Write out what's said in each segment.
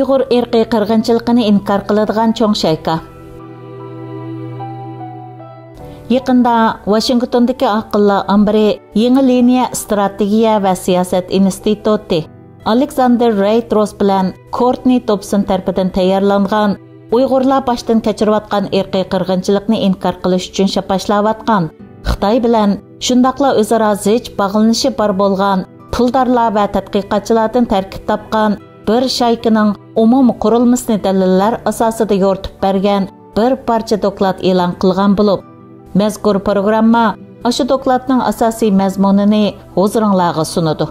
Uyg'ur irqiy qirg'inchiligini inkor qiladigan cho'ng shayka. Yaqında Washingtondagi aqllar ambiri yangi liniya strategiya va siyosat instituti Alexander Raytros bilan Courtney Thompson tarafidan tayyorlangan Uyg'urlar boshdan kechirayotgan irqiy qirg'inchilikni inkor qilish uchun shapashlayotgan Xitoy bilan shundaqla o'zaro zich bog'lanishi bor bo'lgan puldorlar va tadqiqotchilardan tarkib topgan bir shaykining umumiy qurilmasini dalillar asosida yoritib bergan bir parcha doklad e'lon qilgan bo'lib, mazkur programma shu dokladning asosiy mazmunini huzuringizga sunadi.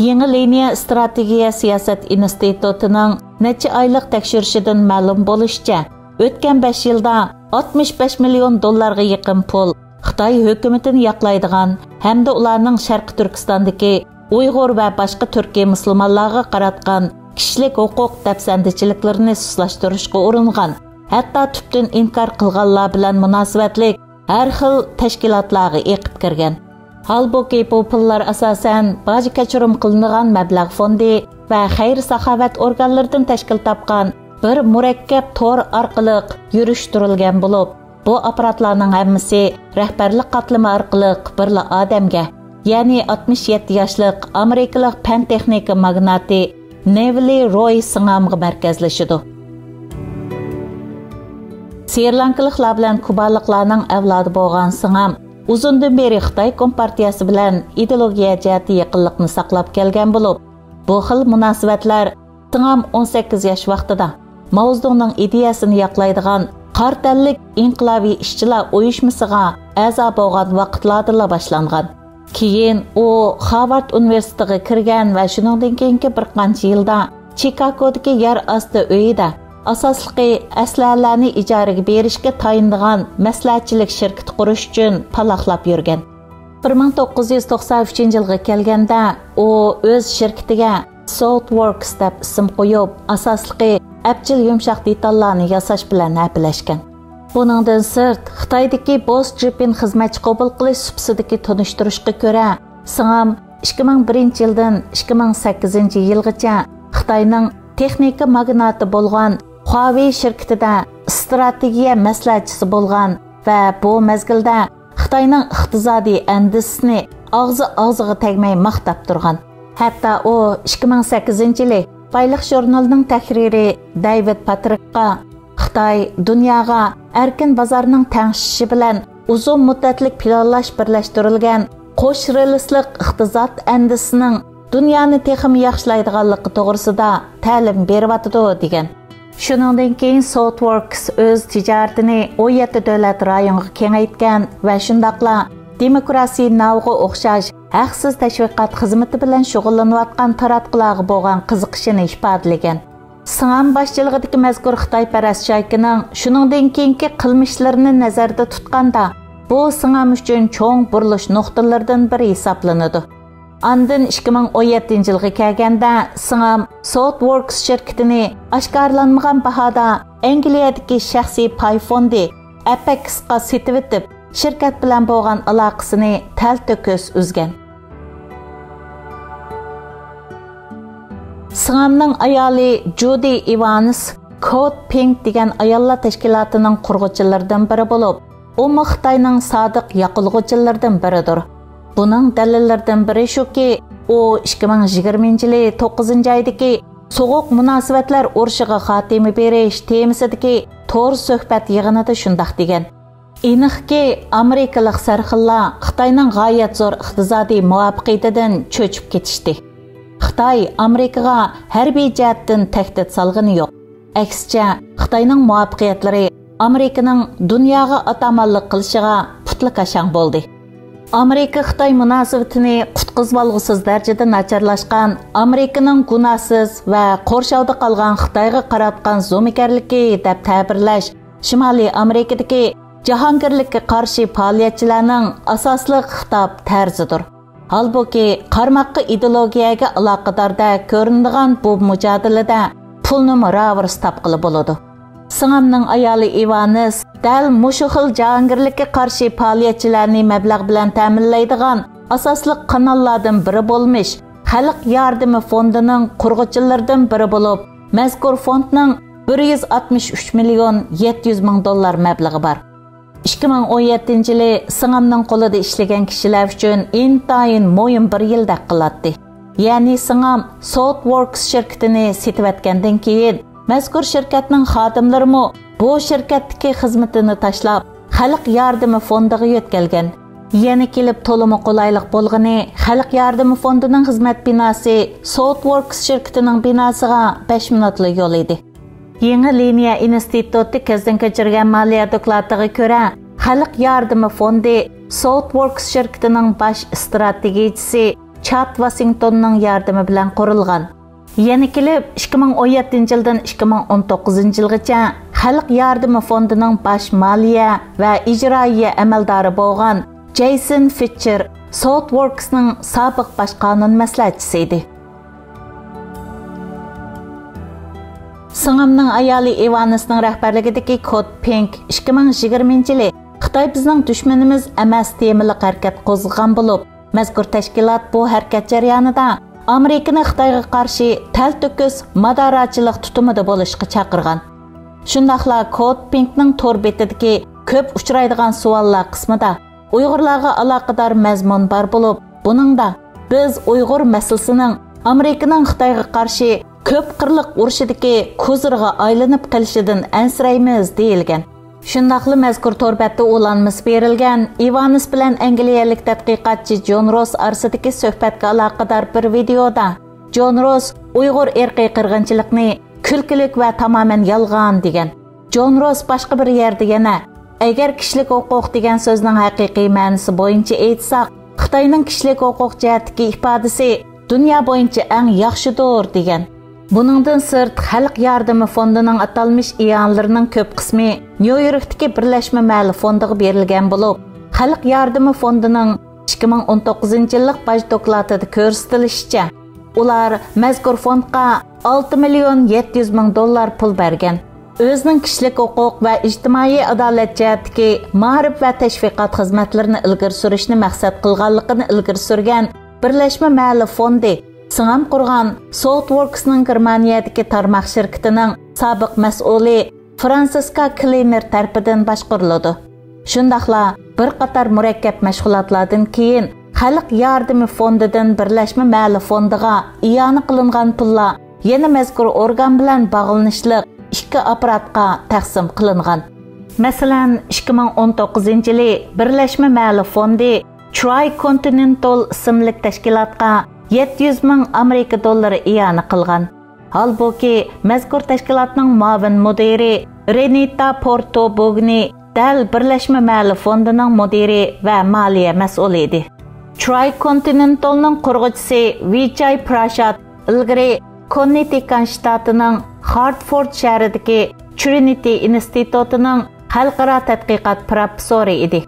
Yangi liniya strategiya siyosat institutining necha oylik tekshirishidan ma'lum bo'lishicha, o'tgan 5 yilda 65 million dollarga yaqin pul Xitoy hukumatini yoqlaydigan hamda ularning Sharqi Turkistondagi Uyg'ur va boshqa turkiy musulmonlarga qaratgan kishilik huquq dafsandichiliklarini suslashtirishga uringan, hatto tubdan inkor qilganlar bilan munosabatlik har xil tashkilotlarga eqib kirgan. Halbuki bu pullar asosan baji kechirim qilingan mablag' fondi va xayr-saxovat organlaridan tashkil topgan bir murakkab tor orqali yurishtirilgan bo'lib, bu apparatlarning hammasi rahbarlik qatlami orqali birla odamga, ya'ni 67 yoshlik amerikalik fan texnika magnati Neville Roy Singamga markazlashidi. Sri-Lankaliklar bilan kubaliklarning avlodi bo'lgan Singam uzundan beri Xitoy Kompartiyasi bilan ideologiya jihati yaqinlikni saqlab kelgan bo'lib, bu xil munosabatlar Singam 18 yosh vaqtida Mao Zedongning ideyasini yoqlaydigan qartallik inqilobiy ishchilar uyushmasiga a'zo bo'lgan vaqtlarda boshlangan. Keyin u Harvard universitetiga kirgan va shuningdan keyingi bir qancha yilda Chicagodagi yer osti uyida asosliqi aslalarni ijaraga berishga tayindigan maslahatchilik shirkati qurish uchun paloqlab yurgan. 1993-yilga kelganda u o'z shirkatiga Southworks deb ism qo'yib, asosliqi apchil yumshoq detallarni yasash bilan aplashgan. Buningdan sirt, Xitoydagi Boss Japan xizmatchi qabul qilish subsidiyasiga tunishtirishga ko'ra, Singam 2001-yildan 2008-yilgacha Xitoyning texnika magnati bo'lgan Huawei shirkatida strategiya maslahatchisi bo'lgan va bu mezgilda Xitoyning iqtisodiy andisini og'ziga tegmay maqtab turgan. Hatto u 2008-yili Bayliq jurnalining tahriri David Patrickqa Xitoy dunyoga erkin bozorning tangshishi bilan uzun muddatlik planlash birlashtirilgan qo'sh relislik iqtisod andisining dunyoni texim yaxshilaydiganligi to'g'risida ta'lim beryotdi degan. Shuningdan keyin Southworks o'z tijoratini 17 davlat rayoniga kengaytgan va shundaqla Demokrasiya Now'ga o'xshash haqsiz tashviqot xizmati bilan shug'ullanayotgan taratqularga bo'lgan qiziqishini ifodalagan. Singam boshchiligidagi mazkur Xitoyparast shaykining shuningdan keyingi qilmishlarini nazarda tutganda, bu Singam uchun cho'ng burilish nuqtalaridan biri hisoblanadi. Andin 2017-yilga kelganda Singam Southworks shirkatini oshkorlanmagan bahoda Angliyadagi shaxsiy pay fondi Apex'ga setib etib, shirkat bilan bo'lgan aloqasini talto'kis uzgan. Singamning ayoli Judy Evans Code Pink degan ayollar tashkilotining qurg'uvchilaridan biri bo'lib, u Xitoyning sodiq yaqilg'uvchilaridan biridir. Buning dalillaridan biri shuki, u 2020-yili 9-oydagi so'g'uq munosabatlar urushiga xotima berish temasidagi to'g'ri suhbat yig'inida shundoq degan. Aniqki, Amerikalik sarxillar Xitoyning g'oyat zo'r iqtisodiy muvaffaqiyatidan cho'chib ketishdi. Xitoy Amerikaga harbiy jihatdan tahdid solgani yo'q. Aksicha, Xitoyning muvaffaqiyatlari Amerikaning dunyoga atamanlik qilishiga putli qashang bo'ldi. Amerika-Xitoy munosabatini qutqizib olg'usiz darajada nacharlashgan Amerikaning gunohsiz va qo'rshovda qolgan Xitoyga qaratgan zo'mikarligi deb ta'birlash Shimoliy Amerikadagi jahongirlikka qarshi faoliyatchilarning asosli xitob tarzidir. Halbuki qarmoqqa ideologiyaga aloqadorda ko'rinadigan bu mujodilada pulni ravrs topqili bo'ladi. Singamning ayoli Ivanis dal mushu xil jahongirlikka qarshi faoliyatchilarni mablag' bilan ta'minlaydigan asosli kanallardan biri bo'lmish Xalq yardımı fondining qurg'uvchilaridan biri bo'lib, mazkur fondning 163 million 700 ming dollar mablag'i bor. 2017-yili Sing'amning qo'lida ishlagan kishilar uchun intayin mo'yin bir yildek qiladi. Ya'ni Sing'am Southworks shirkatini setayotgandan keyin mazkur shirkatning xodimlari bu shirkatdagi xizmatini tashlab, Xalq yardımı fondiga yo'tkalgan. Yana kelib to'limi qulaylik bo'lgani, Xalq yardımı fondining xizmat binosi Southworks shirkatining binosiga 5 minutlik yo'l edi. Yangi Liniya instituti ko'zdan kechirgan moliya dokladiga ko'ra, Xalq yardımı fondi Southworks shirkatining bosh strategiyachisi Chad Washingtonning yordami bilan qurilgan. Yana kelib 2017-yildan 2019-yilgacha Xalq yardımı fondining bosh moliya va ijroiya amaldori bo'lgan Jason Fitcher Southworks'ning sobiq bosh qonun maslahatchisi edi. Sing'amning ayoli Evanisning rahbarligidagi Code Pink 2020-yili Xitoy bizning dushmanimiz emas temili harakat qo'zg'agan bo'lib, mazkur tashkilot bu harakat jarayonida Amerikani Xitoyga qarshi talto'kis madarachilik tutumida bo'lishga chaqirgan. Shundaqla Code Pinkning to'r betidagi ko'p uchraydigan savollar qismida Uyg'urlarga aloqador mazmun bor bo'lib, buningda biz Uyg'ur masalasining Amerikaning Xitoyga qarshi ko'p qirliq urushidagi ko'zirga aylanib qolishidan ansiraymiz deyilgan. Shundaqli mazkur to'rbatda ulanmasi berilgan Evanis bilan angliyalik tadqiqotchi John Ross orasidagi suhbatga aloqador bir videoda John Ross Uyg'ur irqiy qirg'inchilikni kulkilik va tamoman yolg'on degan. John Ross boshqa bir yerda yana agar kishilik huquq degan so'zning haqiqiy ma'nosi bo'yicha aytsak, Xitoyning kishilik huquq jihatdagi ifodasi dunyo bo'yicha eng yaxshidir degan. Buningdan sirt Xalq yardımı fondining atalmish iyonlarining ko'p qismi New Yorkdagi Birlashma Mali fondiga berilgan bo'lib, Xalq yardımı fondining 2019-yillik baj dokladida ko'rsatilishicha, ular mazkur fondga 6 million 700 ming dollar pul bergan. O'zining kishilik huquq va ijtimoiy adolat jihatdagi ma'rif va tashviqot xizmatlarini ilgari surishni maqsad qilganligini ilgari surgan Birlashma Mali fondi Sing'am qurgan Southworks'ning Germaniyadagi tarmoq shirkatining sobiq mas'uli Fransiska Kleiner tarafidan boshqariladi. Shundaqla bir qator murakkab mashg'ulotlardan keyin Xalq yardımı fondidan Birlashma Mali fondiga iyona qilingan pullar yana mazkur organ bilan bog'lanishliq ikki apparatga taqsim qilingan. Masalan, 2019-yili Birlashma Mali fondi Tri-Continental ismli tashkilotga 700 ming Amerika dollari iyona qilgan. Halbuki mazkur tashkilotning muavin mudiri Renita Porto Bogni dal Birlashma Mali fondining mudiri va moliya mas'uli edi. Tri-Continentalning qurg'uvchisi Vijay Prashad ilgari Connecticut shtatining Hartford shahridagi Trinity institutining xalqaro tadqiqot professori edi.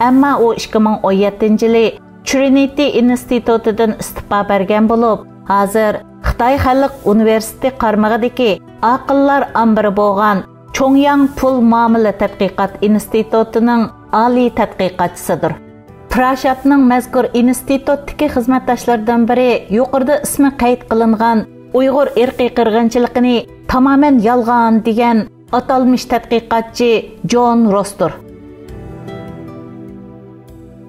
Ammo u 2017-yili Trinity institutidan istifa bergan bo'lib, hozir Xitoy Xalq universiteti qarmog'idagi aqllar ambiri bo'lgan Chongyang pul muomala tadqiqot institutining oliy tadqiqotchisidir. Prashadning mazkur institutdagi xizmatdoshlaridan biri yuqorida ismi qayd qilingan Uyg'ur irqiy qirg'inchiligini tamoman yolg'on degan atalmish tadqiqotchi John Rossdir.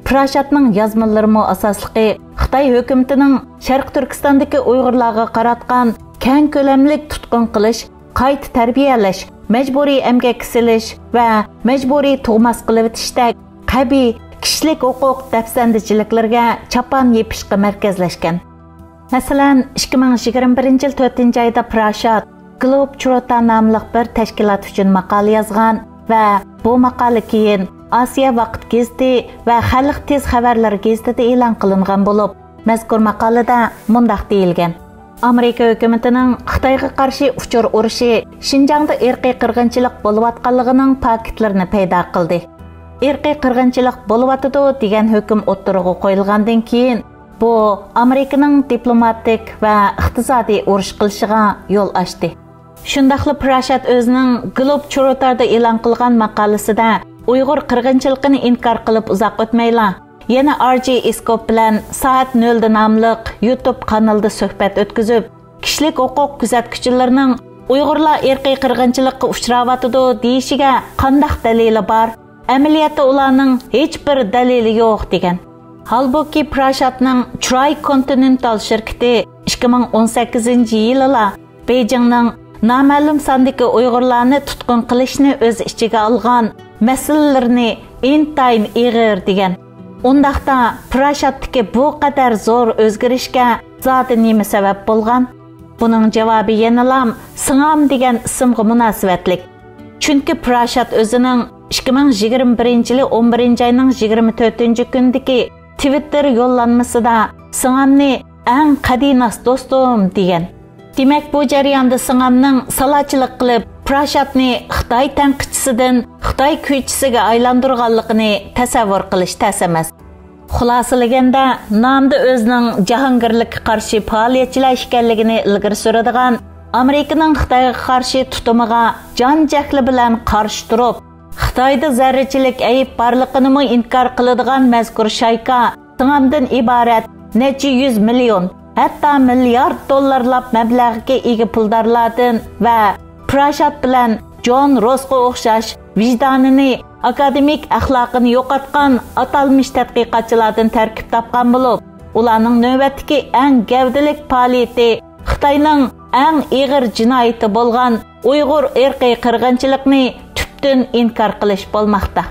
Prashadning yozmalari asosligi Xitoy hukumatining Sharq Turkistondagi Uyg'urlarga qaratgan keng ko'lamlik tutqun qilish, qayta tarbiyalash, majburiy emgak silish va majburiy tug'mas qilib o'tishdek qabiy kishilik huquq dafsandichiliklarga chapan yepishga markazlashgan. Masalan, 2021-yil 4-oyda Prashad Globetrotter nomli bir tashkilot uchun maqola yozgan va bu maqola keyin Asiya vaqt gazeti va Xalq tez xabarlar gazetida e'lon qilingan bo'lib, mazkur maqolada mundaq deyilgan: Amerika hukumatining Xitoyga qarshi uchur urushi Xinjiangda irqiy qirg'inchilik bo'layotganligining faktlarini paydo qildi. Irqiy qirg'inchilik bo'layotdi degan hukm o'ttirg'i qo'yilgandan keyin bu Amerikaning diplomatik va iqtisodiy urush qilishiga yo'l ochdi. Shundaqli Prashad o'zining Globetrotterda e'lon qilgan maqolasida Uyg'ur qirg'inchiligini inkor qilib uzoq o'tmayla yana RJ Iskop bilan Saat 0 nomli YouTube kanalida suhbat o'tkazib, kishilik huquq kuzatuvchilarining Uyg'urlar irqiy qirg'inchilikqa uchrayotidi deyishiga qanday dalili bor? Amaliyotda ularning hech bir dalili yo'q degan. Halbuki Prashatning Try Continental shirkati 2018-yilda Beijingning noma'lum sondagi Uyg'urlarni tutqun qilishni o'z ichiga olgan masalalarni intayin ig'ir degan. Undaqda Prashatdagi bu qadar zo'r o'zgarishga zoti nima sabab bo'lgan? Buning javobi yenilam Singam degan ismga munosabatlik. Chunki Prashat o'zining 2021-yil 11-oyning 24-kundagi Twitter yo'llanmasida Singamni eng qadimiy do'stim degan. Demak, bu jarayonda Singamning salachilik qilib Prashatni Xitoy tanqidchisidan Xitoy kuychisiga aylantirganligini tasavvur qilish tas emas. Xulosalaganda, nomda o'zining jahongirlikka qarshi faoliyatchilar ekanligini ilgari suradigan Amerikaning Xitoyga qarshi tutumiga jon-jahli bilan qarshi turib, Xitoyda zarrachilik ayib borligini inkor qiladigan mazkur shayka Singamdan iborat necha 100 million, hatto milliard dollarlab mablag'ga ega puldorlardan va Prashat bilan John Rossga o'xshash vijdonini, akademik axloqini yo'qotgan atalmish tadqiqotchilardan tarkib topgan bo'lib, ularning navbatdagi eng gavdalik faoliyati Xitoyning eng ig'ir jinoyati bo'lgan Uyg'ur irqiy qirg'inchilikni tubdan inkor qilish bo'lmoqda.